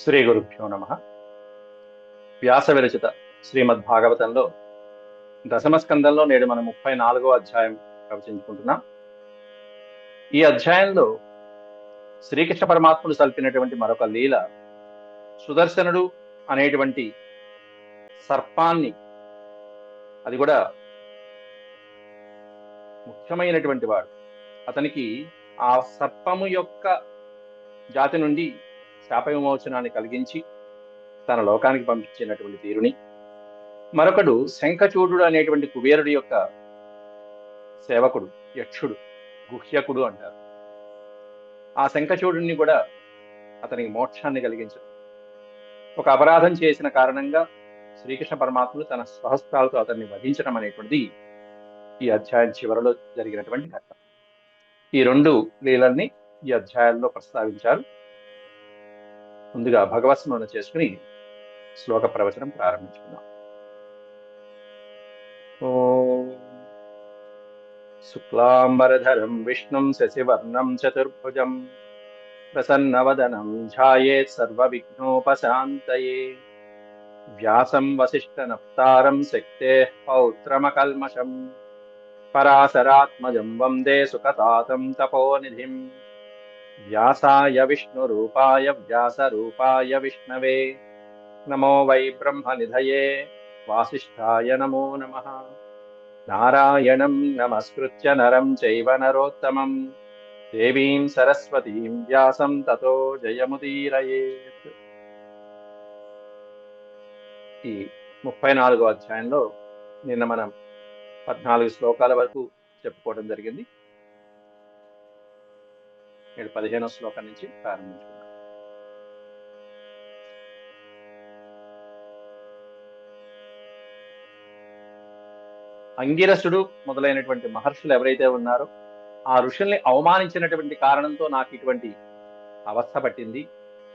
శ్రీ గురుభ్యో నమ. వ్యాస విరచిత శ్రీమద్భాగవతంలో దశమ స్కందంలో నేడు మనం 34వ అధ్యాయం ప్రవచించుకుంటున్నాం. ఈ అధ్యాయంలో శ్రీకృష్ణ పరమాత్ముడు సల్పినటువంటి మరొక లీల, సుదర్శనుడు అనేటువంటి సర్పాన్ని, అది కూడా ముఖ్యమైనటువంటి వాడు, అతనికి ఆ సర్పము యొక్క జాతి నుండి శాప విమోచనాన్ని కలిగించి తన లోకానికి పంపించినటువంటి తీరుని, మరొకడు శంఖచూడు అనేటువంటి కుబేరుడి యొక్క సేవకుడు, యక్షుడు, గుహ్యకుడు అంటారు. ఆ శంఖచూడుని కూడా అతనికి మోక్షాన్ని కలిగించడు. ఒక అపరాధం చేసిన కారణంగా శ్రీకృష్ణ పరమాత్ముడు తన స్వహస్తాలతో అతన్ని వధించడం అనేటువంటిది ఈ అధ్యాయం చివరిలో జరిగినటువంటి ఘట్టం. ఈ రెండు లీలల్ని ఈ అధ్యాయంలో ప్రస్తావించారు. ముందుగా భగవత్ స్మరణ చేసుకుని శ్లోక ప్రవచనం ప్రారంభించుకుందాం. ఓం శుక్లాంబరధరం విష్ణుం శశివర్ణం చతుర్భుజం ప్రసన్నవదనం ధ్యాయేత్ సర్వవిఘ్నోపశాంతయే. వ్యాసం వసిష్ఠనప్తారం శక్తేః పౌత్రమకల్మషం పరాశరాత్మజం వందే సుఖతాతం తపోనిధిం. వ్యాసాయ విష్ణురూపాయ వ్యాసరూపాయ విష్ణవే నమో వై బ్రహ్మనిధయే వాసిష్ఠాయ నమో నమః. నారాయణం నమస్కృత్య నరం చైవ నరోత్తమం దేవీం సరస్వతీం వ్యాసం తతో జయముదీరయేత్. ఈ 34వ అధ్యాయంలో నిన్న మనం 14 శ్లోకాల వరకు చెప్పుకోవడం జరిగింది. నేడు 15వ శ్లోకం నుంచి ప్రారంభించుకున్నాం. అంగిరసుడు మొదలైనటువంటి మహర్షులు ఎవరైతే ఉన్నారో ఆ ఋషుల్ని అవమానించినటువంటి కారణంతో నాకు ఇటువంటి అవస్థ పట్టింది,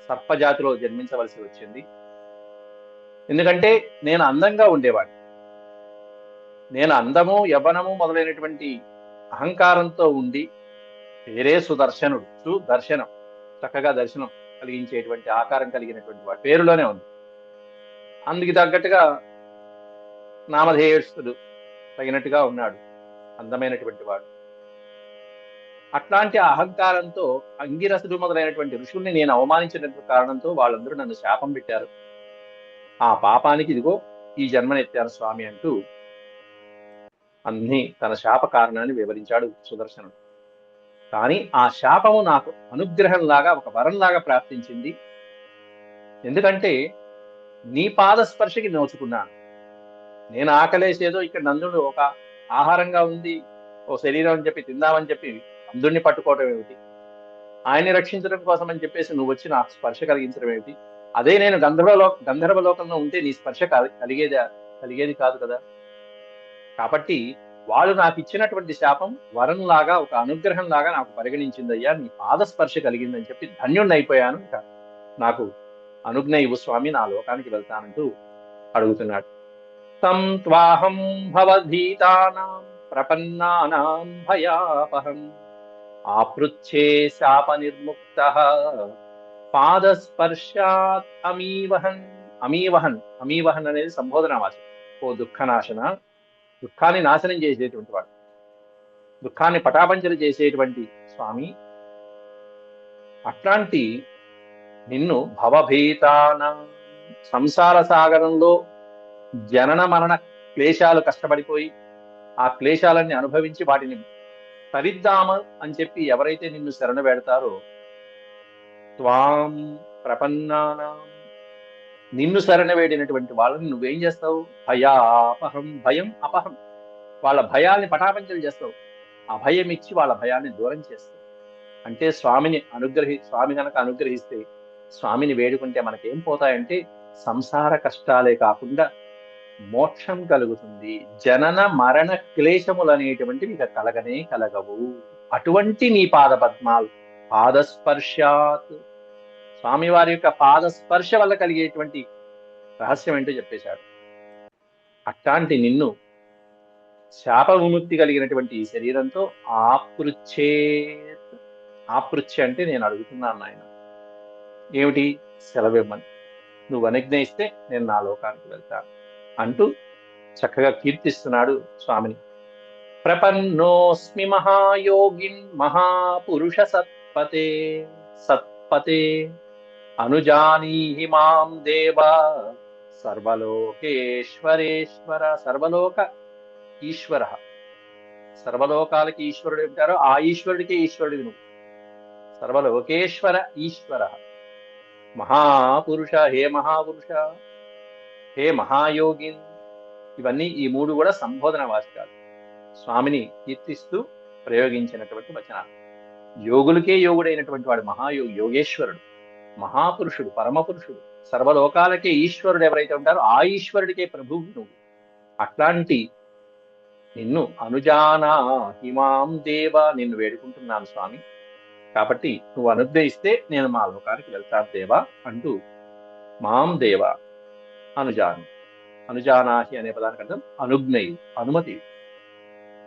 సర్పజాతిలో జన్మించవలసి వచ్చింది. ఎందుకంటే నేను అందంగా ఉండేవాడిని. నేను అందము, యవ్వనము మొదలైనటువంటి అహంకారంతో ఉండి, పేరే సుదర్శనుడు, సుదర్శనం, చక్కగా దర్శనం కలిగించేటువంటి ఆకారం కలిగినటువంటి వాడు, పేరులోనే ఉంది. అందుకు తగ్గట్టుగా నామధేయస్తుడు తగినట్టుగా ఉన్నాడు, అందమైనటువంటి వాడు. అట్లాంటి అహంకారంతో అంగిరసుడు మొదలైనటువంటి ఋషుల్ని నేను అవమానించినటువంటి కారణంతో వాళ్ళందరూ నన్ను శాపం పెట్టారు. ఆ పాపానికి ఇదిగో ఈ జన్మనెత్తాను స్వామి అంటూ అన్ని తన శాప కారణాన్ని వివరించాడు సుదర్శనుడు. కానీ ఆ శాపము నాకు అనుగ్రహంలాగా, ఒక వరంలాగా ప్రాప్తించింది. ఎందుకంటే నీ పాదస్పర్శకి నోచుకున్నాను. నేను ఆకలేసేదో ఇక్కడ నందుడు ఒక ఆహారంగా ఉంది, ఓ శరీరం అని చెప్పి తిందామని చెప్పి నందుడిని పట్టుకోవటం ఏమిటి? ఆయన్ని రక్షించడం కోసం అని చెప్పేసి నువ్వు వచ్చి నాకు స్పర్శ కలిగించడం ఏమిటి? అదే నేను గంధర్వలోకంలో ఉంటే నీ స్పర్శ కలిగేది కాదు కదా. కాబట్టి వాళ్ళు నాకు ఇచ్చినటువంటి శాపం వరంలాగా, ఒక అనుగ్రహంలాగా నాకు పరిగణించిందయ్యా. నీ పాదస్పర్శ కలిగిందని చెప్పి ధన్యుణ్ణి అయిపోయాను. నాకు అనుజ్ఞ ఇవ్వు స్వామి, నా లోకానికి వెళ్తానంటూ అడుగుతున్నాడు. తం త్వాహం భవభీతానాం ప్రపన్నానాం భయాపహం ఆపృచ్ఛే శాప నిర్ముక్తః పాదస్పర్శాత్ అమీవహన్. అమీవహన్ అనేది సంబోధనావాచకం. ఓ దుఃఖనాశన, దుఃఖాన్ని నాశనం చేసేటువంటి వాడు, దుఃఖాన్ని పటాపంచలు చేసేటువంటి స్వామి, అట్లాంటి నిన్ను భవభీతానాం, సంసార సాగరంలో జనన మరణ క్లేశాలు కష్టపడిపోయి ఆ క్లేశాలన్నీ అనుభవించి వాటిని తరిద్దామ అని చెప్పి ఎవరైతే నిన్ను శరణ పెడతారో, త్వాం ప్రపన్నానాం, నిన్ను శరణ వేడినటువంటి వాళ్ళని నువ్వేం చేస్తావు? భయాపహం, భయం అపహం, వాళ్ళ భయాల్ని పటాపంచలు చేస్తావు. అభయం ఇచ్చి వాళ్ళ భయాన్ని దూరం చేస్తావు. అంటే స్వామి కనుక అనుగ్రహిస్తే, స్వామిని వేడుకుంటే మనకేం పోతాయంటే సంసార కష్టాలే కాకుండా మోక్షం కలుగుతుంది. జనన మరణ క్లేశములు అనేటువంటివి ఇక కలగనే కలగవు. అటువంటి నీ పాద పద్మాలు, పాదస్పర్శాత్, స్వామివారి యొక్క పాదస్పర్శ వల్ల కలిగేటువంటి రహస్యం ఏంటో చెప్పేశాడు. అట్లాంటి నిన్ను శాప విముక్తి కలిగినటువంటి ఈ శరీరంతో ఆపృచ్ఛే, ఆపృచ్ఛ అంటే నేను అడుగుతున్నాను నాయన, ఏమిటి? సెలవిమ్మని. నువ్వు అనుజ్ఞ ఇస్తే నేను నా లోకానికి వెళ్తాను అంటూ చక్కగా కీర్తిస్తున్నాడు స్వామిని. ప్రపన్నోస్మి మహాయోగిన్ మహాపురుష సత్పతే సత్పతే అనుజానీహి మాం దేవా సర్వలోకేశ్వరేశ్వర. సర్వలోక ఈశ్వర, సర్వలోకాలకి ఈశ్వరుడు ఉంటారో ఆ ఈశ్వరుడికే ఈశ్వరుడివి నువ్వు. సర్వలోకేశ్వర ఈశ్వర మహాపురుష, హే మహాపురుష, హే మహాయోగిన్. ఇవన్నీ ఈ మూడు కూడా సంబోధన వాచకాలు, స్వామిని కీర్తిస్తూ ప్రయోగించినటువంటి వచనాలు. యోగులకే యోగుడైనటువంటి వాడు మహాయోగి, యోగేశ్వరుడు, మహాపురుషుడు, పరమపురుషుడు, సర్వలోకాలకే ఈశ్వరుడు ఎవరైతే ఉంటారో ఆ ఈశ్వరుడికే ప్రభువు నువ్వు. అట్లాంటి నిన్ను అనుజానా హిమాం దేవ, నిన్ను వేడుకుంటున్నాను స్వామి. కాబట్టి నువ్వు అనుగ్రహిస్తే నేను మా లోకానికి వెళ్తాను దేవా అంటూ మాం దేవ అనుజాను. అనుజానాహి అనే పదానికి అర్థం అనుజ్ఞయు, అనుమతి.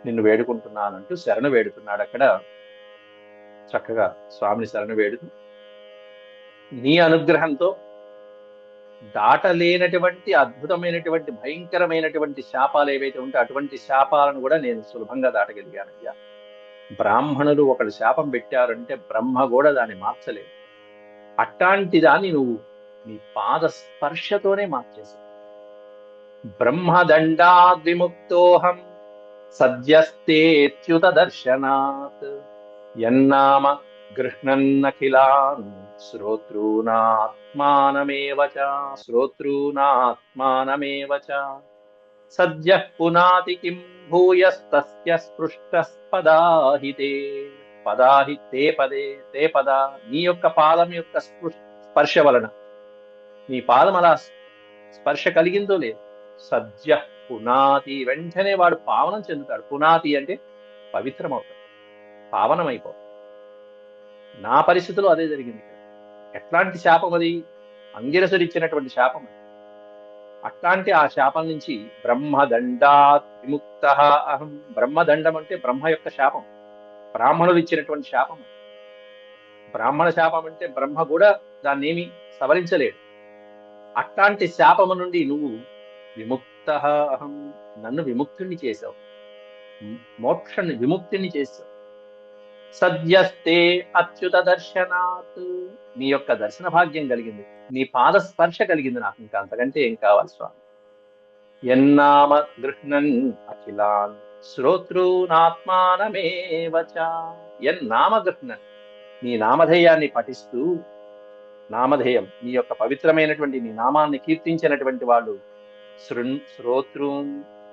నిన్ను వేడుకుంటున్నానంటూ శరణు వేడుతున్నాడు. అక్కడ చక్కగా స్వామిని శరణు వేడుతూ నీ అనుగ్రహంతో దాటలేనటువంటి అద్భుతమైనటువంటి భయంకరమైనటువంటి శాపాలు ఏవైతే ఉంటే అటువంటి శాపాలను కూడా నేను సులభంగా దాటగలిగానయ్యా. బ్రాహ్మణులు ఒకడు శాపం పెట్టారంటే బ్రహ్మ కూడా దాన్ని మార్చలేదు. అట్లాంటి దాన్ని నువ్వు నీ పాద స్పర్శతోనే మార్చేశావు. బ్రహ్మదండాద్ విముక్తోహం సద్యస్తేత్యుత దర్శనాత్ యన్నామ గృహ్ణన్నఖిలాన్ శ్రోతృనాత్మానమేవ చ శ్రోతృనాత్మానమేవ చ సద్యః పునాతి కిం భూయస్తస్య స్పృష్టః పదాహితే. పదాహితే పదే తే పద. నీ యొక్క పాదం యొక్క స్పర్శ వలన, నీ పాదం అలా స్పర్శ కలిగిందో లేదు, సద్య పునాతి, వెంటనే వాడు పావనం చెందుతాడు. పునాతి అంటే పవిత్రమవుతాడు, పావనమైపోతాడు. నా పరిస్థితిలో అదే జరిగింది. ఎట్లాంటి శాపం అది? అంగిరసుడు ఇచ్చినటువంటి శాపం. అట్లాంటి ఆ శాపం నుంచి బ్రహ్మదండాత్ విముక్త అహం. బ్రహ్మదండం అంటే బ్రహ్మ యొక్క శాపం, బ్రాహ్మణులు ఇచ్చినటువంటి శాపం. బ్రాహ్మణ శాపం అంటే బ్రహ్మ కూడా దాన్ని ఏమి సవరించలేడు. అట్లాంటి శాపము నుండి నువ్వు విముక్త అహం, నన్ను విముక్తుణ్ణి చేశావు, మోక్షాన్ని విముక్తిని చేశావు. సద్యస్తే అచ్యుత దర్శనాత్, నీ యొక్క దర్శన భాగ్యం కలిగింది, నీ పాద స్పర్శ కలిగింది. నాకు ఇంకా అంతకంటే ఏం కావాలి స్వామి. యన్నామ గృహ్ణన్ అఖిలాన్ శ్రోతృనాత్మానమేవ చ. యన్నామ గృహ్ణన్, నీ నామధేయాన్ని పఠిస్తూ, నామధేయం నీ యొక్క పవిత్రమైనటువంటి నీ నామాన్ని కీర్తించినటువంటి వాళ్ళు, శ్రోతృ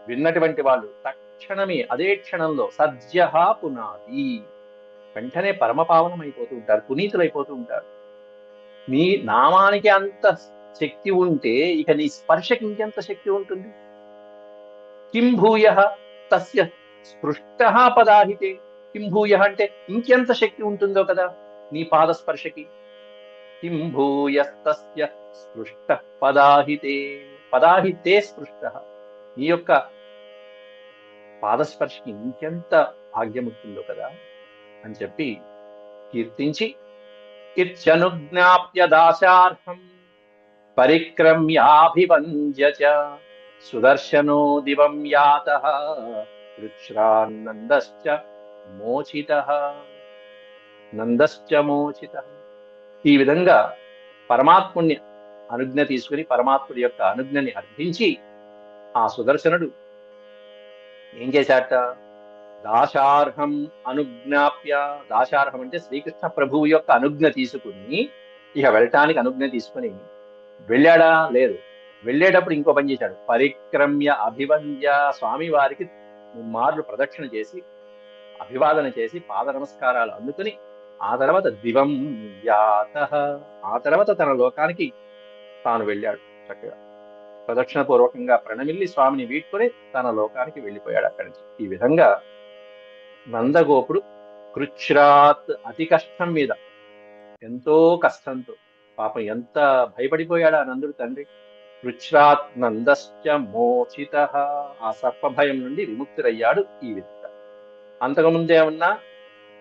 విన్నటువంటి వాళ్ళు తక్షణమే అదే క్షణంలో సద్య పునాది, వెంటనే పరమపావనం అయిపోతూ ఉంటారు, పునీతులైపోతూ ఉంటారు. నీ నామానికి అంత శక్తి ఉంటే ఇక నీ స్పర్శకి ఇంకెంత శక్తి ఉంటుంది? కిం భూయ తస్య స్పృష్ట పదాహితే. కిం భూయ అంటే ఇంకెంత శక్తి ఉంటుందో కదా నీ పాదస్పర్శకి. కిం భూయస్తస్య స్పృష్ట పదాహితే. పదాహితే స్పృష్ట, నీ యొక్క పాదస్పర్శకి ఇంకెంత భాగ్యం ఉంటుందో కదా అని చెప్పి కీర్తించి, ఇత్యనుజ్ఞాప్య దాశార్హం పరిక్రమ్యాభివంద్య చ సుదర్శనో దివం యాతః వృచ్ఛ్రాన్నందశ్చ మోచితః. నందశ్చ మోచితః. ఈ విధంగా పరమాత్ముని అనుజ్ఞ తీసుకుని, పరమాత్ముడి యొక్క అనుజ్ఞని అర్థించి ఆ సుదర్శనుడు ఏం చేశాట? దాశార్హం అనుజ్ఞాప్య. దాశార్హం అంటే శ్రీకృష్ణ ప్రభువు యొక్క అనుజ్ఞ తీసుకుని, ఇక వెళ్ళటానికి అనుజ్ఞ తీసుకుని వెళ్ళాడా? లేదు. వెళ్ళేటప్పుడు ఇంకో పని చేశాడు. పరిక్రమ్య అభివంద్య, స్వామి వారికి మార్లు ప్రదక్షిణ చేసి అభివాదన చేసి పాద నమస్కారాలు అందుకుని ఆ తర్వాత దివం యాతః, ఆ తర్వాత తన లోకానికి తాను వెళ్ళాడు. చక్కగా ప్రదక్షిణ పూర్వకంగా ప్రణమిల్లి స్వామిని వీడ్కొని తన లోకానికి వెళ్ళిపోయాడు అక్కడి నుంచి. ఈ విధంగా నందగోపుడు కృచ్ఛ్రాత్, అతి కష్టం మీద, ఎంతో కష్టంతో, పాపం ఎంత భయపడిపోయాడు ఆ నందుడు తండ్రి. కృచ్ఛ్రాత్ నందశ్చ మోచితః, ఆ సర్పభయం నుండి విముక్తుడయ్యాడు. ఈ విధంగా అంతకుముందేమన్నా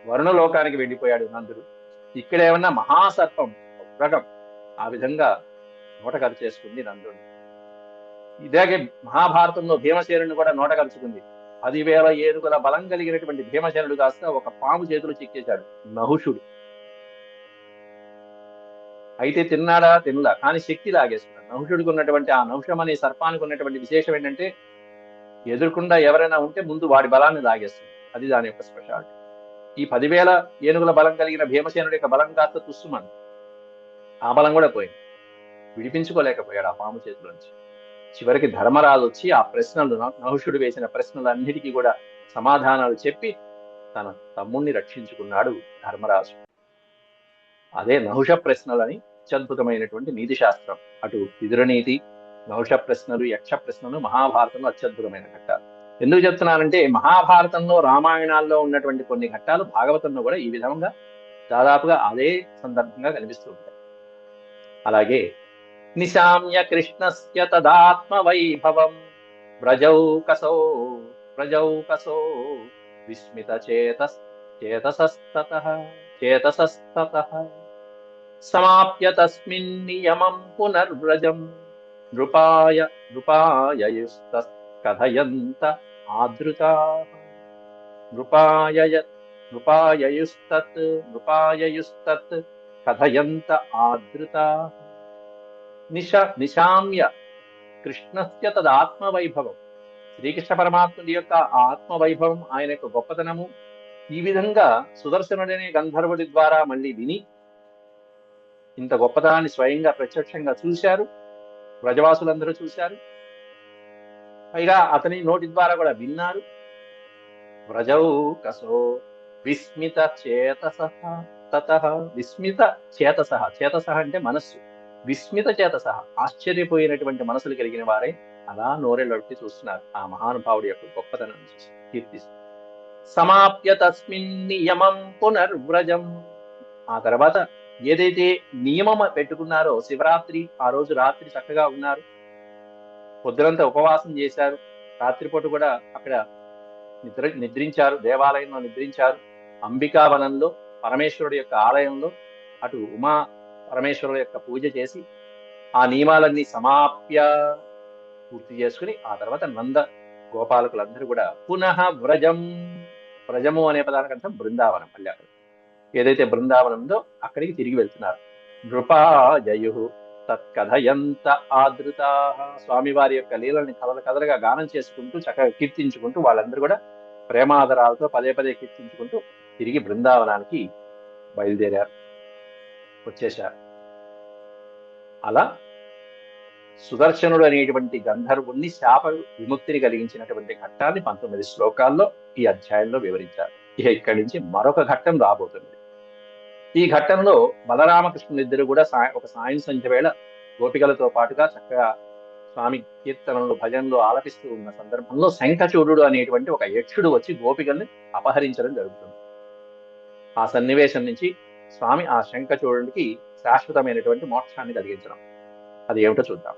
వరుణలోకానికి వెళ్ళిపోయాడు నందుడు, ఇక్కడేమన్నా మహాసర్పం, మృగం ఆ విధంగా నోటకరిచేసుకుంది నందుని. ఇలాగే మహాభారతంలో భీమసేనుని కూడా నోటకరుచుకుంది. 10,000 ఏనుగుల బలం కలిగినటువంటి భీమసేనుడు కాస్త ఒక పాము చేతులు చిక్కేశాడు, నహుషుడు. అయితే తిన్నాడా? తినలా, కానీ శక్తి లాగేసుకున్నాడు. నహుషుడికి ఉన్నటువంటి ఆ నహుషం అనే సర్పానికి ఉన్నటువంటి విశేషం ఏంటంటే, ఎదురుకుండా ఎవరైనా ఉంటే ముందు వాడి బలాన్ని లాగేస్తుంది. అది దాని యొక్క స్పెషాలిటీ. ఈ 10,000 ఏనుగుల బలం కలిగిన భీమసేనుడి యొక్క బలం కాస్త తుస్సుమంది. ఆ బలం కూడా పోయింది. విడిపించుకోలేకపోయాడు ఆ పాము చేతిలోంచి. చివరికి ధర్మరాజు వచ్చి ఆ ప్రశ్నలు, నహుషుడు వేసిన ప్రశ్నలన్నిటికీ కూడా సమాధానాలు చెప్పి తన తమ్ముణ్ణి రక్షించుకున్నాడు ధర్మరాజు. అదే నహుష ప్రశ్నలని అత్యద్భుతమైనటువంటి నీతి శాస్త్రం. అటు విదురనీతి, నహుష ప్రశ్నలు, యక్ష ప్రశ్నలు మహాభారతంలో అత్యద్భుతమైన ఘట్టాలు. ఎందుకు చెప్తున్నానంటే, మహాభారతంలో, రామాయణాల్లో ఉన్నటువంటి కొన్ని ఘట్టాలు భాగవతంలో కూడా ఈ విధంగా దాదాపుగా అదే సందర్భంగా కనిపిస్తూ ఉంటాయి. అలాగే నిశామ్య కృష్ణస్య తదాత్మ వైభవం వ్రజౌకసో వ్రజౌకసో విస్మిత చేతసస్తతః సమాప్య తస్మిన్ నియమం పునర్వ్రజం నృపాయయుస్తత్ కథయంత ఆదృతాః నృపాయయుస్తత్ కథయంత ఆదృతాః నిశామ్య కృష్ణస్య తదాత్మవైభవం. శ్రీకృష్ణ పరమాత్ముడి యొక్క ఆత్మవైభవం, ఆయన యొక్క గొప్పతనము ఈ విధంగా సుదర్శనుడనే గంధర్వుడి ద్వారా మళ్ళీ విని ఇంత గొప్పతనాన్ని స్వయంగా ప్రత్యక్షంగా చూశారు, వ్రజవాసులందరూ చూశారు. పైగా అతని నోటి ద్వారా కూడా విన్నారు. వ్రజౌకసో విస్మిత చేతసః తతః విస్మిత చేతసః, చేతసః అంటే మనస్సు, విస్మిత చేతసః ఆశ్చర్యపోయినటువంటి మనసులు కలిగిన వారే అలా నోరెళ్ళొట్టి చూస్తున్నారు ఆ మహానుభావుడి యొక్క గొప్పతనాన్ని చూసి కీర్తిస్తూ. సమాప్య తస్మిన్ నియమం పునర్వ్రజం. ఆ తర్వాత ఏదైతే నియమం పెట్టుకున్నారో, శివరాత్రి ఆ రోజు రాత్రి చక్కగా ఉన్నారు, పొద్దునంతా ఉపవాసం చేశారు, రాత్రిపూట కూడా అక్కడ నిద్రించారు, దేవాలయంలో నిద్రించారు. అంబికావనంలో పరమేశ్వరుడు యొక్క ఆలయంలో అటు ఉమా పరమేశ్వరుడు యొక్క పూజ చేసి ఆ నియమాలన్నీ సమాప్య పూర్తి చేసుకుని ఆ తర్వాత నంద గోపాలకులందరూ కూడా పునః వ్రజం, వ్రజము అనే పదానికి అర్థం బృందావనం, మళ్ళీ అక్కడ ఏదైతే బృందావనం ఉందో అక్కడికి తిరిగి వెళ్తున్నారు. నృపాయయు తత్కథయంత ఆదృతా. స్వామివారి యొక్క లీలని కథలుగా గానం చేసుకుంటూ చక్కగా కీర్తించుకుంటూ వాళ్ళందరూ కూడా ప్రేమాదరాలతో పదే పదే కీర్తించుకుంటూ తిరిగి బృందావనానికి బయలుదేరారు, వచ్చేశారు. అలా సుదర్శనుడు అనేటువంటి గంధర్వుణ్ణి శాప విముక్తిని కలిగించినటువంటి ఘట్టాన్ని 19 శ్లోకాల్లో ఈ అధ్యాయంలో వివరించారు. ఇక ఇక్కడి నుంచి మరొక ఘట్టం రాబోతుంది. ఈ ఘట్టంలో బలరామకృష్ణులిద్దరూ కూడా ఒక సాయం సంధ్య వేళ గోపికలతో పాటుగా చక్కగా స్వామి కీర్తనలు, భజనలు ఆలపిస్తూ ఉన్న సందర్భంలో శంఖచూడుడు అనేటువంటి ఒక యక్షుడు వచ్చి గోపికల్ని అపహరించడం జరుగుతుంది. ఆ సన్నివేశం నుంచి స్వామి ఆ శంఖచూడుడికి శాశ్వతమైనటువంటి మోక్షాన్ని కలిగించడం, అది ఏమిటో చూద్దాం.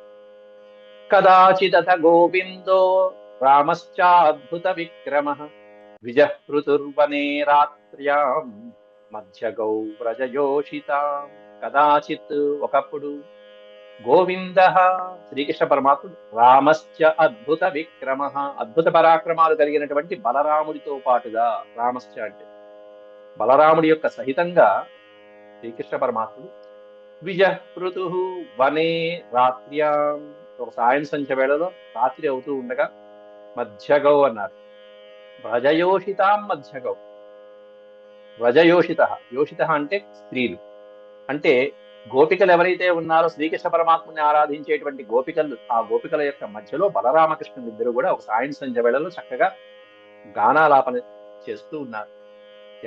కదాచిదత గోవిందో రామశ్చాద్భుత విక్రమః విజహృతుర్వనే రాత్ర్యాం మధ్యగౌ వ్రజయోషితాం. కదాచిత్ ఒకప్పుడు, గోవింద శ్రీకృష్ణ పరమాత్ముడు, రామశ్చ అద్భుత విక్రమః అద్భుత పరాక్రమాలు కలిగినటువంటి బలరాముడితో పాటుగా, రామశ్చ అంటే బలరాముడి యొక్క సహితంగా శ్రీకృష్ణ పరమాత్ముడు విజహృతు వనే రాత్ర్యాం ఒక సాయం సంధ్య వేళలో రాత్రి అవుతూ ఉండగా మధ్యగౌ అన్నారు. వ్రజయోషితాం మధ్యగౌ. వ్రజయోషిత, యోషిత అంటే స్త్రీలు, అంటే గోపికలు ఎవరైతే ఉన్నారో శ్రీకృష్ణ పరమాత్మని ఆరాధించేటువంటి గోపికలు, ఆ గోపికల యొక్క మధ్యలో బలరామకృష్ణులు ఇద్దరు కూడా ఒక సాయం సంధ్య వేళలో చక్కగా గానాలాపన చేస్తూ ఉన్నారు.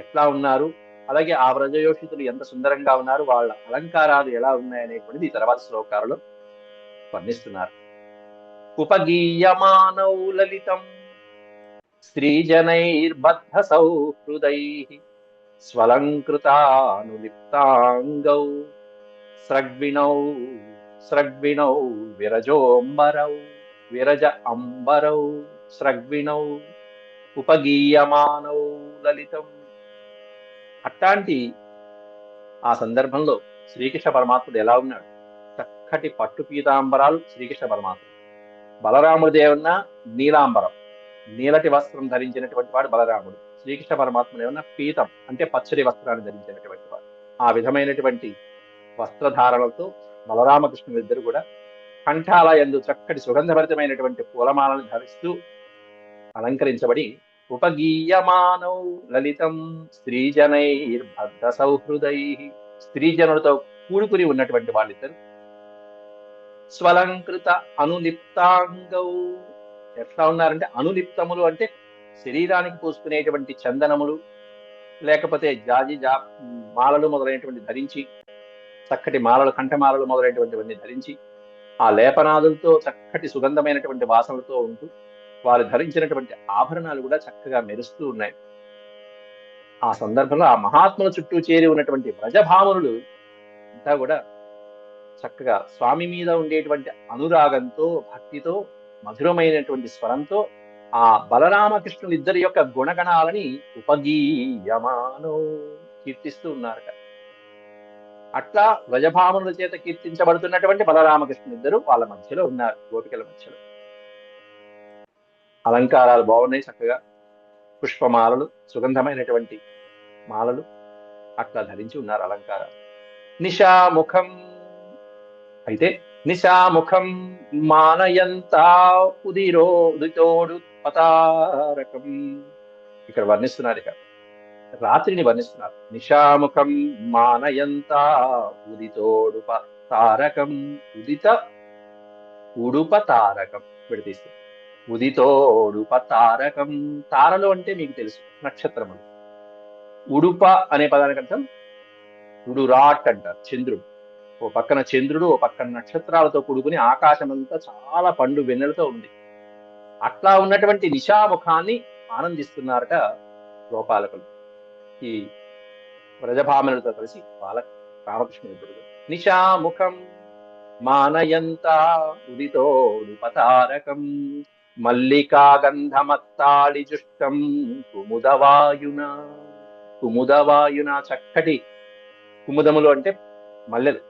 ఎట్లా ఉన్నారు, అలాగే ఆ వ్రజయోషితులు ఎంత సుందరంగా ఉన్నారు, వాళ్ళ అలంకారాలు ఎలా ఉన్నాయనేటువంటిది ఈ తర్వాత శ్లోకాలలో వర్ణిస్తున్నారు. ఉపగీయమానౌ లలితం స్త్రీజనైర్బద్ధ సౌహృదైః స్వలంకృతానులిప్తాంగౌ స్రగ్విణౌ విరజోంబరౌ విరజ అంబరౌ స్రగ్విణౌ ఉపగీయమానౌ లలితం. అట్లాంటి ఆ సందర్భంలో శ్రీకృష్ణ పరమాత్ముడు ఎలా ఉన్నాడు, చక్కటి పట్టు పీతాంబరాలు శ్రీకృష్ణ పరమాత్మ. బలరాముడి దేవున్న నీలాంబరం, నీలటి వస్త్రం ధరించినటువంటి వాడు బలరాముడు. శ్రీకృష్ణ పరమాత్మ దేవున్న పీతం అంటే పచ్చడి వస్త్రాన్ని ధరించినటువంటి వాడు. ఆ విధమైనటువంటి వస్త్రధారణలతో బలరామకృష్ణులు ఇద్దరు కూడా కంఠాల యందు చక్కటి సుగంధభరితమైనటువంటి పూలమాలను ధరిస్తూ అలంకరించబడి ఉపగీయమానౌ లలితం స్త్రీజనైర్బద్ధ సౌహృదై, స్త్రీజనులతో కూడుకుని ఉన్నటువంటి వాళ్ళిద్దరు స్వలంకృత అనులిప్తాంగౌ. ఎట్లా ఉన్నారంటే, అనులిప్తములు అంటే శరీరానికి పూసుకునేటువంటి చందనములు, లేకపోతే మాలలు మొదలైనటువంటి ధరించి, చక్కటి మాలలు, కంఠమాలలు మొదలైనటువంటివన్నీ ధరించి, ఆ లేపనాదులతో చక్కటి సుగంధమైనటువంటి వాసనలతో ఉంటూ వారు ధరించినటువంటి ఆభరణాలు కూడా చక్కగా మెరుస్తూ ఉన్నాయి. ఆ సందర్భంలో ఆ మహాత్ముల చుట్టూ చేరి ఉన్నటువంటి వ్రజభామనులు అంతా కూడా చక్కగా స్వామి మీద ఉండేటువంటి అనురాగంతో, భక్తితో, మధురమైనటువంటి స్వరంతో ఆ బలరామకృష్ణులు ఇద్దరి యొక్క గుణగణాలని ఉపగీయమానో కీర్తిస్తూ ఉన్నారట. అట్లా వ్రజభామనుల చేత కీర్తించబడుతున్నటువంటి బలరామకృష్ణులు ఇద్దరు వాళ్ళ మధ్యలో ఉన్నారు, గోపికల మధ్యలో. అలంకారాలు బాగున్నాయి, చక్కగా పుష్పమాలలు, సుగంధమైనటువంటి మాలలు అట్లా ధరించి ఉన్నారు అలంకారాలు. నిశాముఖం అయితే నిశాముఖం మానయంతా ఉదిరోదితోడు పతారకం. ఇక్కడ వర్ణిస్తున్నారు, ఇక రాత్రిని వర్ణిస్తున్నారు. నిశాముఖం మానయంతా ఉదితోడు తారకం, ఉదిత ఉడుప తారకం విడతీస్తుంది. ఉదితోడుప తారకం, తారలు అంటే మీకు తెలుసు నక్షత్రములు. ఉడుప అనే పదానికి అర్థం ఉడురాట్ అంటారు, చంద్రుడు. ఓ పక్కన చంద్రుడు, ఓ పక్కన నక్షత్రాలతో కూడుకుని ఆకాశం అంతా చాలా పండు వెన్నెలతో ఉంది. అట్లా ఉన్నటువంటి నిశాముఖాన్ని ఆనందిస్తున్నారట గోపాలకులు, ఈ వ్రజభామనులతో కలిసి బాల రామకృష్ణుడు ఇద్దరు. నిశాముఖం మానయంతా ఉదితోడుపతారకం మల్లికా గంధమత్తాళి జుష్టం కుముదవాయున. కుముదవాయున చక్కటి కుముదములు అంటే మల్లెలు,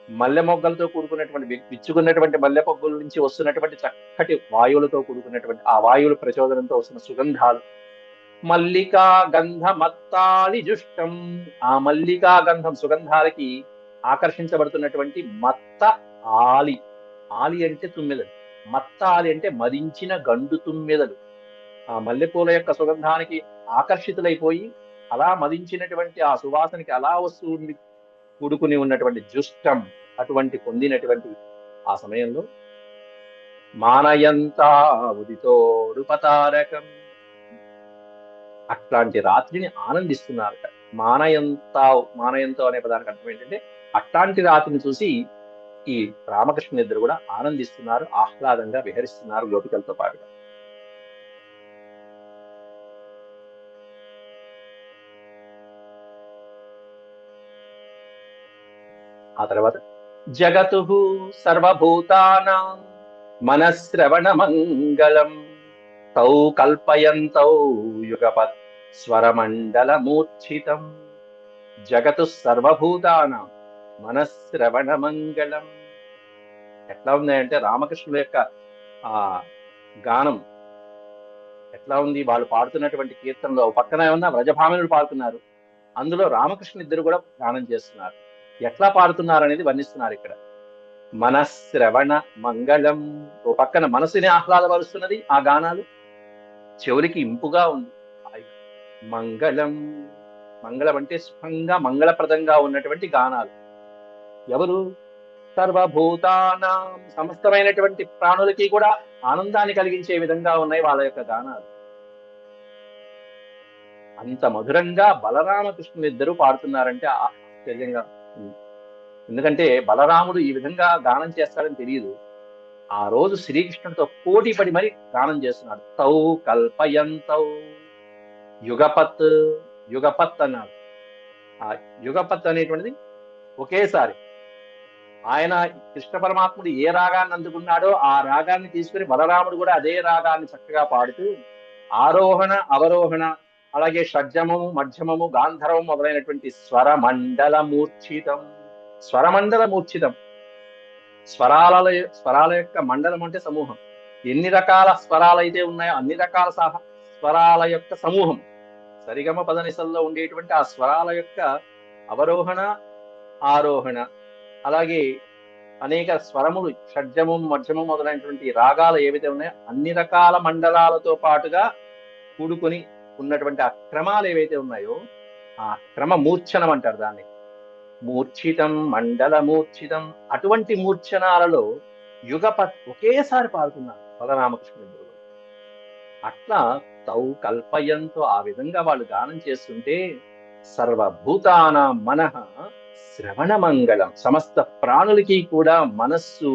మల్లె మొగ్గలతో కూడుకున్నటువంటి విచ్చుకున్నటువంటి మల్లె పొగ్గుల నుంచి వస్తున్నటువంటి చక్కటి వాయువులతో కూడుకున్నటువంటి ఆ వాయువుల ప్రచోదనంతో వస్తున్న సుగంధాలు. మల్లికా గంధమత్తాళి జుష్టం, ఆ మల్లికా గంధం సుగంధాలకి ఆకర్షించబడుతున్నటువంటి మత్త ఆలి. ఆలి అంటే తుమ్మెదలు, మత్త ఆలి అంటే మదించిన గండు తుమ్మెదలు. ఆ మల్లెపూల యొక్క సుగంధానికి ఆకర్షితులైపోయి అలా మదించినటువంటి ఆ సువాసనకి అలా వస్తూ కూడుకుని ఉన్నటువంటి జుష్టం, అటువంటి పొందినటువంటి ఆ సమయంలో మానయంతా ఉదితోడుపతారకం, అట్లాంటి రాత్రిని ఆనందిస్తున్నారట. మానయంతో అనే పదానికి అర్థం ఏంటంటే అట్లాంటి రాత్రిని చూసి ఈ రామకృష్ణ ఇద్దరు కూడా ఆనందిస్తున్నారు, ఆహ్లాదంగా విహరిస్తున్నారు గోపికలతో పాటుగా. ఆ తర్వాత జగతు సర్వభూతానాం మనశ్రవణ మంగళం తౌ కల్పయంతౌ యుగపత్ స్వరమండల మూర్ఛితం. జగతు సర్వభూతానాం మనశ్రవణ మంగళం. ఎట్లా ఉంది అంటే రామకృష్ణుల యొక్క ఆ గానం ఎట్లా ఉంది, వాళ్ళు పాడుతున్నటువంటి కీర్తనలో పక్కన ఏమన్నా వ్రజభామనులు పాడుతున్నారు, అందులో రామకృష్ణ ఇద్దరు కూడా గానం చేస్తున్నారు. ఎట్లా పాడుతున్నారు అనేది వర్ణిస్తున్నారు ఇక్కడ. మనశ్రవణ మంగళం, ఓ పక్కన మనసుని ఆహ్లాదపరుస్తున్నది ఆ గానాలు, చెవులకి ఇంపుగా ఉంది. మంగళం, మంగళం అంటే సుఖంగా మంగళప్రదంగా ఉన్నటువంటి గానాలు. ఎవరు? సర్వభూతానాం, సమస్తమైనటువంటి ప్రాణులకి కూడా ఆనందాన్ని కలిగించే విధంగా ఉన్నాయి వాళ్ళ యొక్క గానాలు. అంత మధురంగా బలరామకృష్ణులు ఇద్దరు పాడుతున్నారంటే ఆశ్చర్యంగా ఉంది. ఎందుకంటే బలరాముడు ఈ విధంగా గానం చేస్తాడని తెలియదు. ఆ రోజు శ్రీకృష్ణుడితో పోటీ పడి మరి గానం చేస్తున్నాడు. తౌ కల్పయంతౌ యుగపత్, యుగపత్ అన్నాడు. ఆ యుగపత్ అనేటువంటిది ఒకేసారి ఆయన కృష్ణ పరమాత్ముడు ఏ రాగాన్ని అందుకున్నాడో ఆ రాగాన్ని తీసుకుని బలరాముడు కూడా అదే రాగాన్ని చక్కగా పాడుతూ ఆరోహణ అవరోహణ, అలాగే షడ్జమము మధ్యమము గాంధర్వం మొదలైనటువంటి స్వరమండల మూర్ఛితం. స్వరమండల మూర్ఛితం స్వరాల యొక్క మండలం అంటే సమూహం. ఎన్ని రకాల స్వరాలు అయితే ఉన్నాయో అన్ని రకాల స్వరాల యొక్క సమూహం. సరిగమ పదనిసల్లో ఉండేటువంటి ఆ స్వరాల యొక్క అవరోహణ, ఆరోహణ, అలాగే అనేక స్వరములు, షడ్జమం, మధ్యమం మొదలైనటువంటి రాగాలు ఏవైతే ఉన్నాయో అన్ని రకాల మండలాలతో పాటుగా కూడుకొని ఉన్నటువంటి ఆ క్రమాలు ఏవైతే ఉన్నాయో ఆ క్రమ మూర్ఛనం అంటారు దాన్ని. మూర్ఛితం, మండల మూర్ఛితం, అటువంటి మూర్ఛనాలలో యుగపత్ ఒకేసారి పాడుతున్నారు బలరామకృష్ణుడు. అట్లా తౌ కల్పయంతో ఆ విధంగా వాళ్ళు గానం చేస్తుంటే సర్వభూతాన మనః శ్రవణ మంగళం, సమస్త ప్రాణులకి కూడా మనస్సు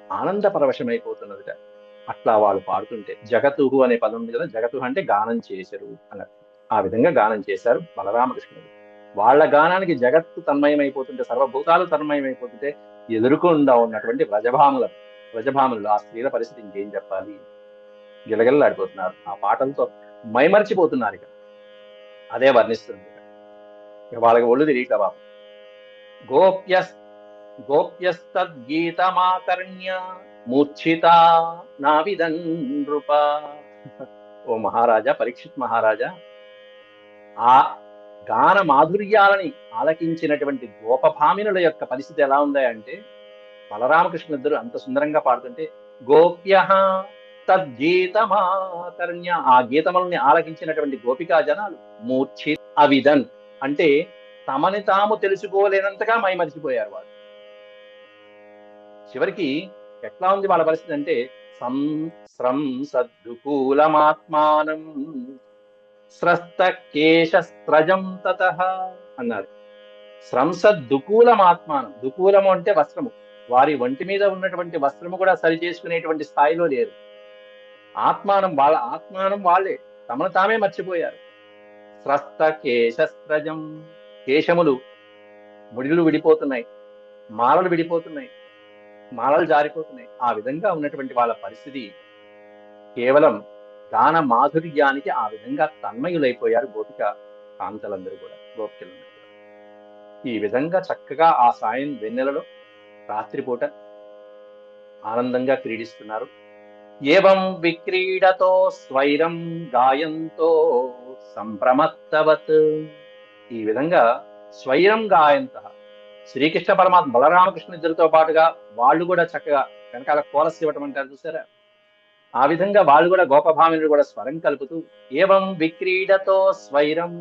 ఆనంద పరవశమైపోతున్నదిట అట్లా వాళ్ళు పాడుతుంటే. జగతుహు అనే పదం ఉంది కదా, జగతుహు అంటే గానం చేశారు అన్నట్టు. ఆ విధంగా గానం చేశారు బలరామకృష్ణుడు. వాళ్ళ గానానికి జగత్తు తన్మయమైపోతుంటే, సర్వభూతాలు తన్మయమైపోతుంటే ఎదురుకుండా ఉన్నటువంటి వ్రజభాములు ఆ స్త్రీల పరిస్థితి ఇంకేం చెప్పాలి, గిలగిల్లాడిపోతున్నారు ఆ పాటలతో, మైమర్చిపోతున్నారు. ఇక అదే వర్ణిస్తుంది. ఇక వాళ్ళకి ఒళ్ళు తిరిగిట బాబు. గోప్యస్తద్గీతమాకర్ణ్య మూర్ఛితా నావిదన్ నృప. ఓ మహారాజా, పరీక్షిత్ మహారాజా, ఆ గాన మాధుర్యాలని ఆలకించినటువంటి గోపభామినుల యొక్క పరిస్థితి ఎలా ఉంది అంటే, బలరామకృష్ణుద్దరు అంత సుందరంగా పాడుతుంటే గోప్య తద్గీతమాకర్ణ్య, ఆ గీతములని ఆలకించినటువంటి గోపికా జనాలు మూర్ఛి అవిదన్ అంటే తమని తాము తెలుసుకోలేనంతగా మైమరిచిపోయారు వాళ్ళు. చివరికి ఎట్లా ఉంది వాళ్ళ పరిస్థితి అంటే సంస్రంసద్దుకూలమాత్మానం స్రస్త కేశస్త్రజం తతః అన్నారు. స్రంసద్దుకూలమాత్మానం, దుకూలము అంటే వస్త్రము, వారి ఒంటి మీద ఉన్నటువంటి వస్త్రము కూడా సరి చేసుకునేటువంటి స్థాయిలో లేరు. ఆత్మానం వాళ్ళే తమను తామే మర్చిపోయారు. స్రస్త కేశస్త్రజం, కేశములు ముడిలు విడిపోతున్నాయి, మాలలు విడిపోతున్నాయి, మాలలు జారిపోతున్నాయి. ఆ విధంగా ఉన్నటువంటి వాళ్ళ పరిస్థితి కేవలం గాన మాధుర్యానికి ఆ విధంగా తన్మయులైపోయారు గోపిక కాంతలందరూ కూడా, గోపికలందరూ కూడా. ఈ విధంగా చక్కగా ఆ సాయం వెన్నెలలో రాత్రిపూట ఆనందంగా క్రీడిస్తున్నారు. ఏవం విక్రీడతో స్వైరం గాయంతో సంప్రమత్తవత్, ఈ విధంగా స్వైరం గాయంత, శ్రీకృష్ణ పరమాత్మ బలరామకృష్ణ ఇద్దరితో పాటుగా వాళ్ళు కూడా చక్కగా వెనకాల కోరస్ ఇవ్వటం అంటారు చూసారా, ఆ విధంగా వాళ్ళు కూడా గోపభామినులు కూడా స్వరం కలుపుతూ ఏవం విక్రీడతో స్వైరం,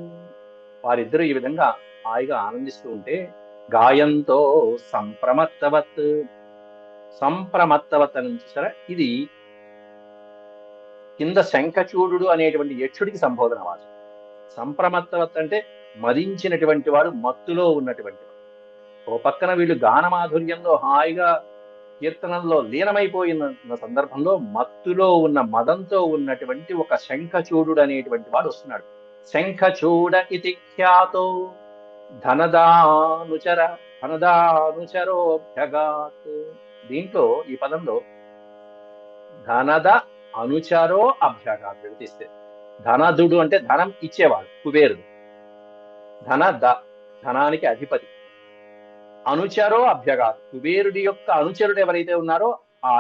వారిద్దరూ ఈ విధంగా హాయిగా ఆనందిస్తూ ఉంటే గాయంతో సంప్రమత్తవత్, సంప్రమత్తవత్ అని చూసారా, ఇది కింద శంఖచూడు అనేటువంటి యక్షుడికి సంబోధన వాచకం. సంప్రమత్తవత్ అంటే మదించినటువంటి వాడు, మత్తులో ఉన్నటువంటి వాడు. ఓ పక్కన వీళ్ళు గానమాధుర్యంలో హాయిగా కీర్తనంలో లీనమైపోయిన సందర్భంలో మత్తులో ఉన్న మదంతో ఉన్నటువంటి ఒక శంఖచూడు అనేటువంటి వాడు వస్తున్నాడు. శంఖచూడ ఇతి ఖ్యాతో ధనదానుచరోభ్యగాత్. దీంట్లో ఈ పదంలో ధనద అనుచరో అభ్యగాత్ విడతీస్తే, ధనదుడు అంటే ధనం ఇచ్చేవాడు, కుబేరుడు. ధనానికి అధిపతి. అనుచరో అభ్యగాత్, కుబేరుడి యొక్క అనుచరుడు ఎవరైతే ఉన్నారో ఆ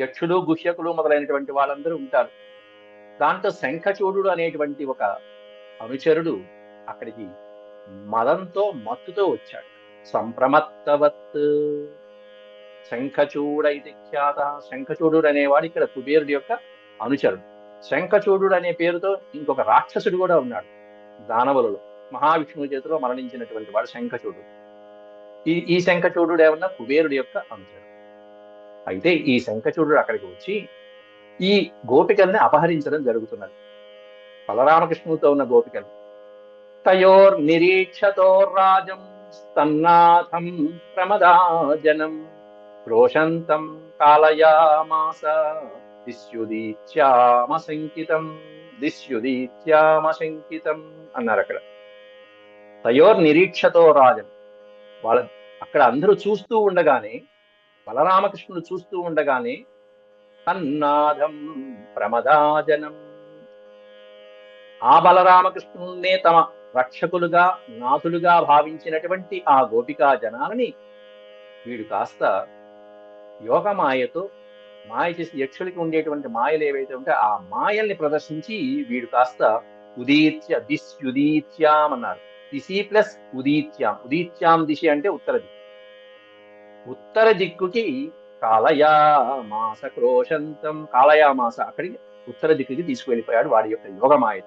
యక్షులు గుహ్యకులు మొదలైనటువంటి వాళ్ళందరూ ఉంటారు. దాంట్లో శంఖచూడు అనేటువంటి ఒక అనుచరుడు అక్కడికి మదంతో మత్తుతో వచ్చాడు. సంప్రమత్తవత్ శంఖచూడ ఇది ఖ్యాత. శంఖచూడు అనేవాడు ఇక్కడ కుబేరుడి యొక్క అనుచరుడు. శంఖచూడు అనే పేరుతో ఇంకొక రాక్షసుడు కూడా ఉన్నాడు దానవులలో, మహావిష్ణువు చేతిలో మరణించినటువంటి వాడు శంఖచూడు. ఈ శంఖచూడు ఏమన్నా కుబేరుడి యొక్క అనుచరుడు. అయితే ఈ శంఖచూడు అక్కడికి వచ్చి ఈ గోపికల్ని అపహరించడం జరుగుతున్నది. బలరామకృష్ణుడితో ఉన్న గోపికలు. తయోర్ నిరీక్షతో రాజం స్తన్నాథం ప్రమదాజనం క్రోశంతం కాలయామాస దిశ్యుదీత్యామశంకితం అన్నారు అక్కడ. తయోర్ నిరీక్షతో రాజం, వాళ్ళ అక్కడ అందరూ చూస్తూ ఉండగానే, బలరామకృష్ణుడు చూస్తూ ఉండగానే తన్నాదం ప్రమదాజనం, ఆ బలరామకృష్ణున్నే తమ రక్షకులుగా నాథులుగా భావించినటువంటి ఆ గోపికా జనాలని వీడు కాస్త యోగమాయతో మాయ చేసి యక్షులకి ఉండేటువంటి మాయలు ఏవైతే ఉంటే ఆ మాయల్ని ప్రదర్శించి వీడు కాస్త ఉదీత్య దిశ్యుదీత్యాం అన్నారు. దిశి ప్లస్ ఉదీత్యాం. ఉదీత్యాం దిశి అంటే ఉత్తర దిక్కు. ఉత్తర దిక్కుకి కాలయామాస క్రోశంతం, కాలయామాస అక్కడికి ఉత్తర దిక్కుకి తీసుకువెళ్ళిపోయాడు వాడి యొక్క యోగమాయ.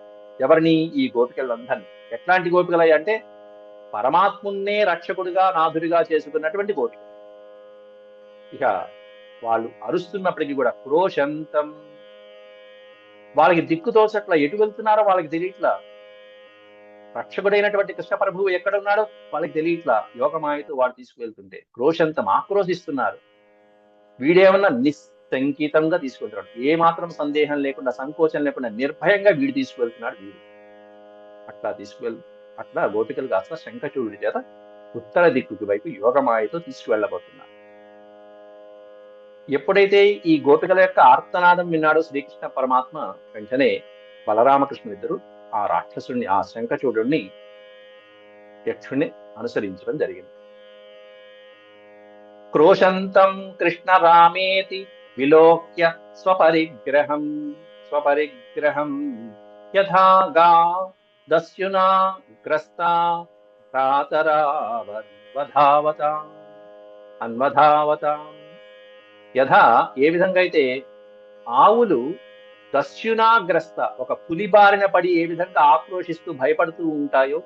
ఎవరిని? ఈ గోపికలందరినీ. ఎట్లాంటి గోపికలయ్య అంటే పరమాత్మున్నే రక్షకుడిగా నాథుడిగా చేసుకున్నటువంటి గోపిక. ఇక వాళ్ళు అరుస్తున్నప్పటికీ కూడా క్రోశంతం, వాళ్ళకి దిక్కు తోచట్లా, ఎటు వెళ్తున్నారో వాళ్ళకి తెలియట్లా. రక్షకుడైనటువంటి కృష్ణ ప్రభువు ఎక్కడున్నాడో వాళ్ళకి తెలియట్లా. యోగమాయతో వాడు తీసుకువెళ్తుంటే క్రోశంతం, ఆక్రోశిస్తున్నారు. వీడేమన్నా నిస్సంకితంగా తీసుకెళ్తున్నాడు, ఏ మాత్రం సందేహం లేకుండా, సంకోచం లేకుండా నిర్భయంగా వీడు తీసుకువెళ్తున్నాడు. వీడు అట్లా గోపికలు కాస్త శంఖచూడుడి చేత ఉత్తర దిక్కుకి వైపు యోగమాయతో తీసుకువెళ్ళబోతున్నారు. ఎప్పుడైతే ఈ గోపికల యొక్క ఆర్తనాదం విన్నాడో శ్రీకృష్ణ పరమాత్మ, వెంటనే బలరామకృష్ణులిద్దరూ ఆ రాక్షసుడిని, ఆ శంఖచూడుణ్ణి, యక్షుణ్ణి అనుసరించడం జరిగింది. క్రోశంతం కృష్ణ రామేతి విలోక్య స్వపరిగ్రహం యథాగా దస్యునా గ్రస్తా అన్వధావతాం. యథా, ఏ విధంగా అయితే ఆవులు దస్యునాగ్రస్త, ఒక పులి బారిన పడి ఏ విధంగా ఆక్రోశిస్తూ భయపడుతూ ఉంటాయో,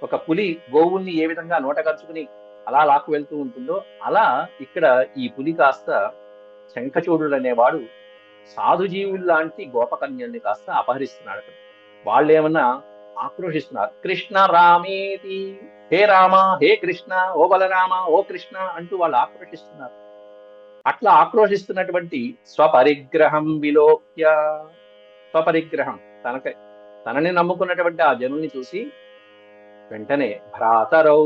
ఒక పులి గోవుల్ని ఏ విధంగా నోటగరుచుకుని అలా లాక్కు వెళ్తూ ఉంటుందో, అలా ఇక్కడ ఈ పులి కాస్త శంఖచూడుడు అనేవాడు సాధుజీవుల్లాంటి గోపకన్యల్ని కాస్త అపహరిస్తున్నాడు. వాళ్ళు ఏమన్నా ఆక్రోశిస్తున్నారు. కృష్ణ రామేతి, హే రామ, హే కృష్ణ, ఓ బలరామ, ఓ కృష్ణ అంటూ వాళ్ళు ఆక్రోశిస్తున్నారు. అట్లా ఆక్రోశిస్తున్నటువంటి స్వపరిగ్రహం విలోక్య, స్వపరిగ్రహం, తనని నమ్ముకున్నటువంటి ఆ జనుల్ని చూసి వెంటనే భ్రాతరౌ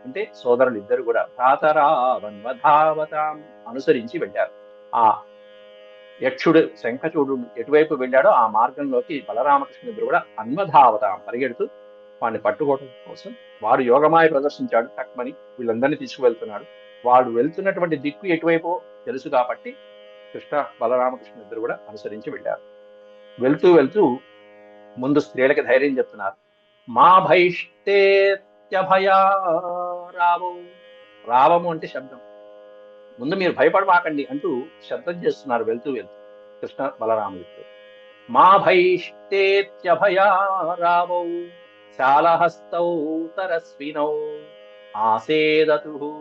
అంటే సోదరులు ఇద్దరు కూడా భ్రాతరావన్వధావతాం అనుసరించి వెళ్ళారు. ఆ యక్షుడు శంఖచూడు ఎటువైపు వెళ్ళాడో ఆ మార్గంలోకి బలరామకృష్ణుడు కూడా అన్వధావతాం పరిగెడుతూ వాడిని పట్టుకోవడం కోసం వాడు యోగమాయ ప్రదర్శించాడు. టక్మని వీళ్ళందరినీ తీసుకువెళ్తున్నాడు. వాడు వెళ్తున్నటువంటి దిక్కు ఎటువైపో తెలుసు కాబట్టి కృష్ణ బలరామకృష్ణ ఇద్దరు కూడా అనుసరించి వెళ్ళారు. వెళ్తూ ముందు స్త్రీలకి ధైర్యం చెప్తున్నారు. మా భైష్టేత్యభయా రావము అంటే శబ్దం, ముందు మీరు భయపడమాకండి అంటూ శబ్దం చేస్తున్నారు వెళ్తూ కృష్ణ బలరాముడితో. మా భైష్టేత్యభయా రావౌ శాలహస్తౌ తరస్వినౌ ఆసేదతు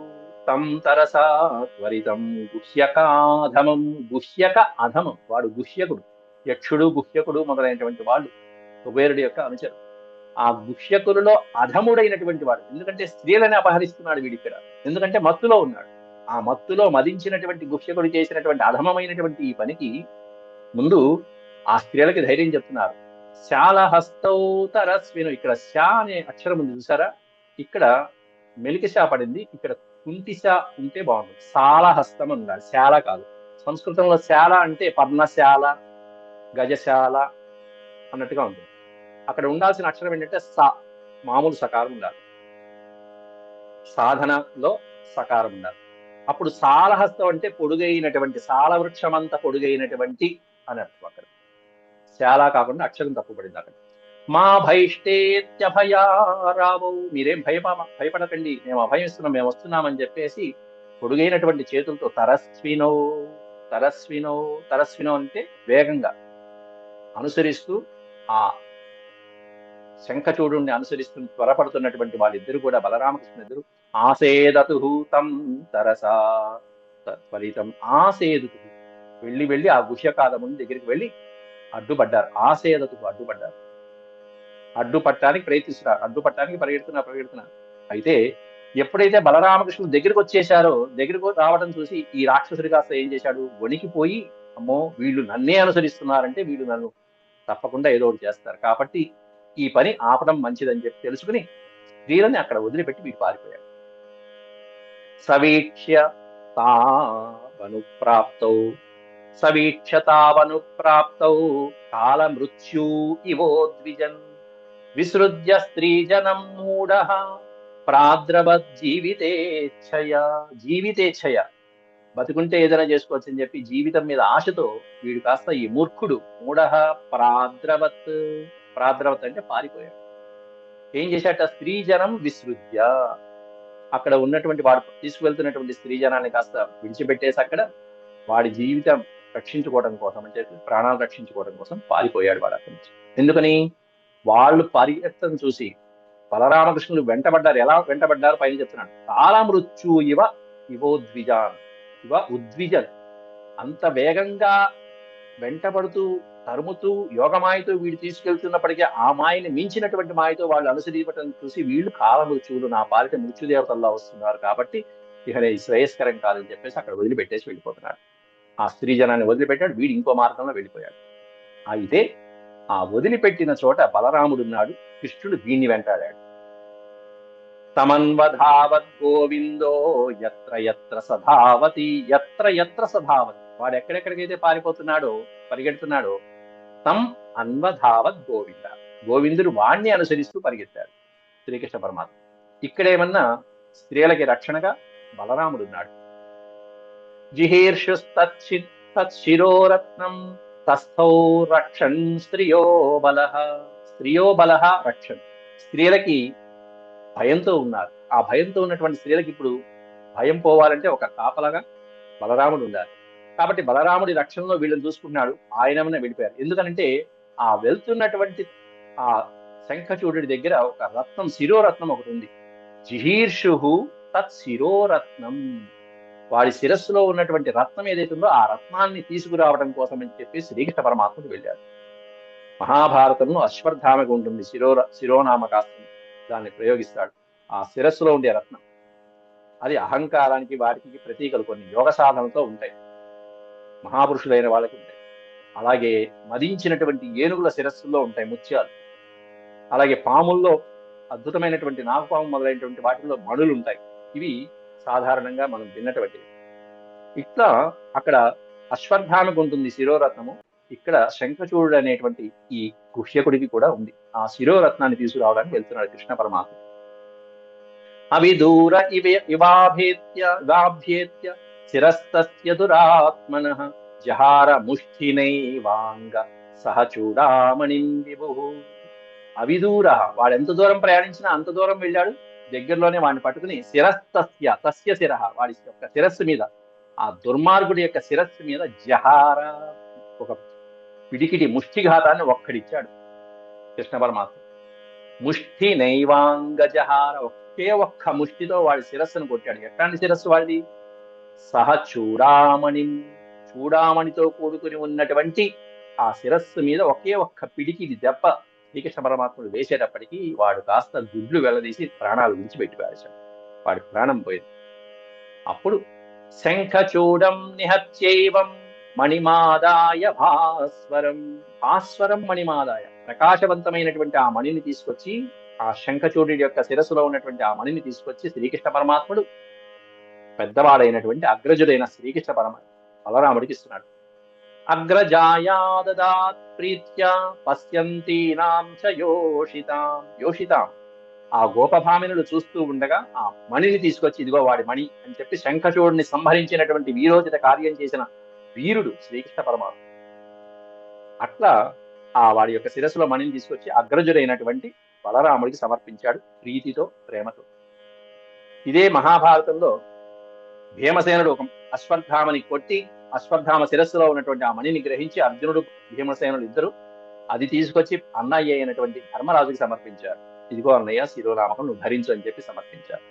తం తరసా త్వరితం గుహ్యకాధమం. గుహ్యక అధమం, వాడు గుహ్యకుడు, యక్షుడు గుహ్యకుడు మొదలైనటువంటి వాళ్ళు కుబేరుడి యొక్క అనుచరు. ఆ గుహ్యకులలో అధముడైనటువంటి వాడు, ఎందుకంటే స్త్రీలని అపహరిస్తున్నాడు వీడిక్కడ, ఎందుకంటే మత్తులో ఉన్నాడు. ఆ మత్తులో మదించినటువంటి గుహ్యకుడు చేసినటువంటి అధమమైనటువంటి ఈ పనికి ముందు ఆ స్త్రీలకి ధైర్యం చెప్తున్నారు. శాలహస్తౌ తరస్విను, ఇక్కడ శా అనే అక్షరం ఉంది చూసారా, ఇక్కడ మెలికశా పడింది, ఇక్కడ కుంటిశా ఉంటే బాగుంటుంది. శాలహస్తం ఉండాలి, శాల కాదు. సంస్కృతంలో శాల అంటే పర్ణశాల, గజశాల అన్నట్టుగా ఉంటుంది. అక్కడ ఉండాల్సిన అక్షరం ఏంటంటే సా, మామూలు సకారం ఉండాలి, సాధనలో సకారం ఉండాలి. అప్పుడు సాలహస్తం అంటే పొడుగైనటువంటి, సాల వృక్షం అంత పొడుగైనటువంటి అని అర్థం. అక్కడ శాల కాకుండా అక్షరం తప్పుపడింది అక్కడ. మా భైష్టేత్యభయా రావౌ, మీరేం భయపడకండి, మేము అభయమిస్తున్నాం, మేము వస్తున్నామని చెప్పేసి పొడుగైనటువంటి చేతులతో తరస్వినో అంటే వేగంగా అనుసరిస్తూ ఆ శంఖచూడుని అనుసరిస్తూ త్వరపడుతున్నటువంటి వాళ్ళిద్దరు కూడా బలరామకృష్ణ ఇద్దరు ఆసేదతు తం తరసా త్వరితం ఆసేదుతు, వెళ్ళి ఆ గుహ్యకాదముని దగ్గరికి వెళ్ళి అడ్డుపడ్డారు. ఆసేదతు అడ్డుపడ్డారు, అడ్డుపట్టడానికి ప్రయత్నిస్తున్నారు, అడ్డుపట్టడానికి పరిగెడుతున్నారు. అయితే ఎప్పుడైతే బలరామకృష్ణుడు దగ్గరికి వచ్చేశారో, దగ్గరకు రావడం చూసి ఈ రాక్షసుడి కాస్త ఏం చేశాడు, వణికిపోయి అమ్మో వీళ్ళు నన్నే అనుసరిస్తున్నారంటే వీళ్ళు నన్ను తప్పకుండా ఏదో ఒకటి చేస్తారు, కాబట్టి ఈ పని ఆపడం మంచిదని చెప్పి తెలుసుకుని స్త్రీలని అక్కడ వదిలిపెట్టి వీడు పారిపోయాడు. సవీక్ష్య తావనుప్రాప్తౌ కాల మృత్యు ఇవోద్విజన్ విసృజ్య స్త్రీజనం మూఢః ప్రాద్రవత్ జీవితేచ్ఛయ, జీవితేచ్ఛయ బతుకుంటే ఏదైనా చేసుకోవచ్చు అని చెప్పి జీవితం మీద ఆశతో వీడు కాస్త ఈ మూర్ఖుడు మూఢః ప్రాద్రవత్, ప్రాద్రవత్ అంటే పారిపోయాడు. ఏం చేశాట? స్త్రీజనం విసృజ్య, అక్కడ ఉన్నటువంటి వాడు తీసుకువెళ్తున్నటువంటి స్త్రీ జనాన్ని కాస్త విడిచిపెట్టేసి అక్కడ వాడి జీవితం రక్షించుకోవడం కోసం అని చెప్పి, ప్రాణాలు రక్షించుకోవడం కోసం పారిపోయాడు వాడు అక్కడి నుంచి. ఎందుకని? వాళ్ళు పరిగెత్తను చూసి బలరామకృష్ణులు వెంటబడ్డారు. ఎలా వెంటబడ్డారు పైన చెప్తున్నాడు. కాలమృత్యు ఇవ ఇవోద్విజాన్, ఇవ ఉద్విజన్, అంత వేగంగా వెంటబడుతూ తరుముతూ యోగమాయతో వీడు తీసుకెళ్తున్నప్పటికీ ఆ మాయని మించినటువంటి మాయతో వాళ్ళు అనుసరించడం చూసి వీళ్ళు కాలమృత్యువులు, నా పాలిట మృత్యుదేవతల్లా వస్తున్నారు కాబట్టి ఇక శ్రేయస్కరం కాదని చెప్పేసి అక్కడ వదిలిపెట్టేసి వెళ్ళిపోతున్నాడు. ఆ స్త్రీ జనాన్ని వదిలిపెట్టాడు, వీడు ఇంకో మార్గంలో వెళ్ళిపోయాడు. అయితే ఆ వదిలిపెట్టిన చోట బలరాముడున్నాడు, కృష్ణుడు వీణ్ణి వెంటాడాడు. తమన్వధావత్ గోవిందో యత్ర యత్ర సధావతి, యత్ర యత్ర సధావతి, వాడు ఎక్కడెక్కడికైతే పారిపోతున్నాడో పరిగెడుతున్నాడో తం అన్వధావత్ గోవింద, గోవిందుడు వాణ్ణి అనుసరిస్తూ పరిగెత్తాడు శ్రీకృష్ణ పరమాత్మ. ఇక్కడేమన్నా స్త్రీలకి రక్షణగా బలరాముడున్నాడు. జిహీర్షుస్తచ్చిరోరత్నం తస్థౌ రక్షణ్ స్త్రియో బలః, స్త్రియో బలః రక్షణ్, స్త్రీలకి భయంతో ఉన్నారు. ఆ భయంతో ఉన్నటువంటి స్త్రీలకి ఇప్పుడు భయం పోవాలంటే ఒక కాపలాగా బలరాముడు ఉండాలి. కాబట్టి బలరాముడి రక్షణలో వీళ్ళని చూసుకుంటున్నాడు. ఆయనమనే వెళ్ళిపోయారు. ఎందుకంటే ఆ వెళ్తున్నటువంటి ఆ శంఖచూడుడి దగ్గర ఒక రత్నం, శిరోరత్నం ఒకటి ఉంది. జిహీర్షు తత్ శిరోరత్నం, వాడి శిరస్సులో ఉన్నటువంటి రత్నం ఏదైతే ఉందో ఆ రత్నాన్ని తీసుకురావడం కోసం అని చెప్పి శ్రీకృష్ణ పరమాత్ముడు వెళ్ళాడు. మహాభారతంలో అశ్వత్థామకు ఉంటుంది శిరోనామకాస్త్రం, దాన్ని ప్రయోగిస్తాడు. ఆ శిరస్సులో ఉండే రత్నం అది అహంకారానికి వాటికి ప్రతీకలు కొన్ని యోగ సాధనతో ఉంటాయి, మహాపురుషులైన వాళ్ళకి ఉంటాయి. అలాగే మదించినటువంటి ఏనుగుల శిరస్సుల్లో ఉంటాయి ముత్యాలు. అలాగే పాముల్లో అద్భుతమైనటువంటి నాగపాము మొదలైనటువంటి వాటిల్లో మణులు ఉంటాయి. ఇవి సాధారణంగా మనం విన్నటువంటివి. ఇట్లా అక్కడ అశ్వత్థామకు ఉంటుంది శిరోరత్నము, ఇక్కడ శంఖచూడు అనేటువంటి ఈ గుహ్యకుడికి కూడా ఉంది. ఆ శిరోరత్నాన్ని తీసుకురావడానికి వెళ్తున్నాడు కృష్ణ పరమాత్మ. అవిదూర ఇవాభేత్య శిరస్తస్య దురాత్మనః జహార ముష్ఠినైవాంగ సహచూడామణిం విభుః. అవిదూర, వాడు ఎంత దూరం ప్రయాణించినా అంత దూరం వెళ్ళాడు. దగ్గరలోనే వాడిని పట్టుకుని శిరస్తస్య, తస్య శిరః, వాడి యొక్క శిరస్సు మీద, ఆ దుర్మార్గుడి యొక్క శిరస్సు మీద జహార, ఒక పిడికిడి ముష్టిఘాతాన్ని ఒక్కడిచ్చాడు కృష్ణ పరమాత్మ. ముష్టి నైవాంగ జహార, ఒకే ఒక్క ముష్టితో వాడి శిరస్సును కొట్టాడు. ఎట్లాంటి శిరస్సు వాడిది? సహ చూడామణి, చూడామణితో కూడుకుని ఉన్నటువంటి ఆ శిరస్సు మీద ఒకే ఒక్క పిడికిడి దెబ్బ శ్రీకృష్ణ పరమాత్ముడు వేసేటప్పటికీ వాడు కాస్త గుడ్లు వెళ్లదీసి ప్రాణాలు విడిచిపెట్టిపారేశాడు. వాడి ప్రాణం పోయింది. అప్పుడు శంఖచూడం నిహత్యైవం మణిమాదాయ భాస్వరం, భాస్వరం మణిమాదాయ, ప్రకాశవంతమైనటువంటి ఆ మణిని తీసుకొచ్చి, ఆ శంఖచూడి యొక్క శిరస్సులో ఉన్నటువంటి ఆ మణిని తీసుకొచ్చి శ్రీకృష్ణ పరమాత్ముడు పెద్దవాడైనటువంటి అగ్రజుడైన శ్రీకృష్ణ బలరాముడికి ఇస్తున్నాడు. అగ్రజాయాదదాత్ ప్రీత్యా పశ్యంతీనాం చ యోషితాం, యోషితాం, ఆ గోపభామినుడు చూస్తూ ఉండగా ఆ మణిని తీసుకొచ్చి, ఇదిగో వాడి మణి అని చెప్పి శంఖచూడిని సంహరించినటువంటి వీరోచిత కార్యం చేసిన వీరుడు శ్రీకృష్ణ పరమాత్మ. అట్లా ఆ వాడి యొక్క శిరస్సులో మణిని తీసుకొచ్చి అగ్రజుడైనటువంటి బలరాముడికి సమర్పించాడు ప్రీతితో, ప్రేమతో. ఇదే మహాభారతంలో భీమసేనుడు ఒక అశ్వత్థామని కొట్టి, అశ్వత్థామ శిరస్సులో ఉన్నటువంటి ఆ మణిని గ్రహించి అర్జునుడు, భీమసేనుడు ఇద్దరు అది తీసుకొచ్చి అన్నయ్య అయినటువంటి ధర్మరాజుకి సమర్పించారు. ఇదిగో అన్నయ్య, శిరోనామకం నువ్వు ధరించు అని చెప్పి సమర్పించారు.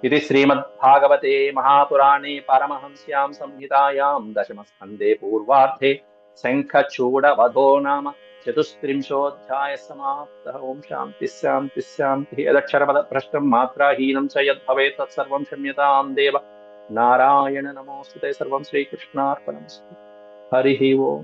ఇది శ్రీమద్భాగవతే మహాపురాణే పరమహంస్యాం సంహితాయాం దశమస్కందే పూర్వార్ధే శంఖచూడ వధో నామ చతుస్త్రింశోऽధ్యాయ సమాప్తః. ఓం శాంతి శాంతి శాంతి. యదక్షరపద భ్రష్టం మాత్రాహీనం చ యద్భవేత్ తత్సర్వం క్షమ్యతాం దేవ. నారాయణ నమోస్తుతే. సర్వం శ్రీకృష్ణార్పణమస్తు. హరి ఓం.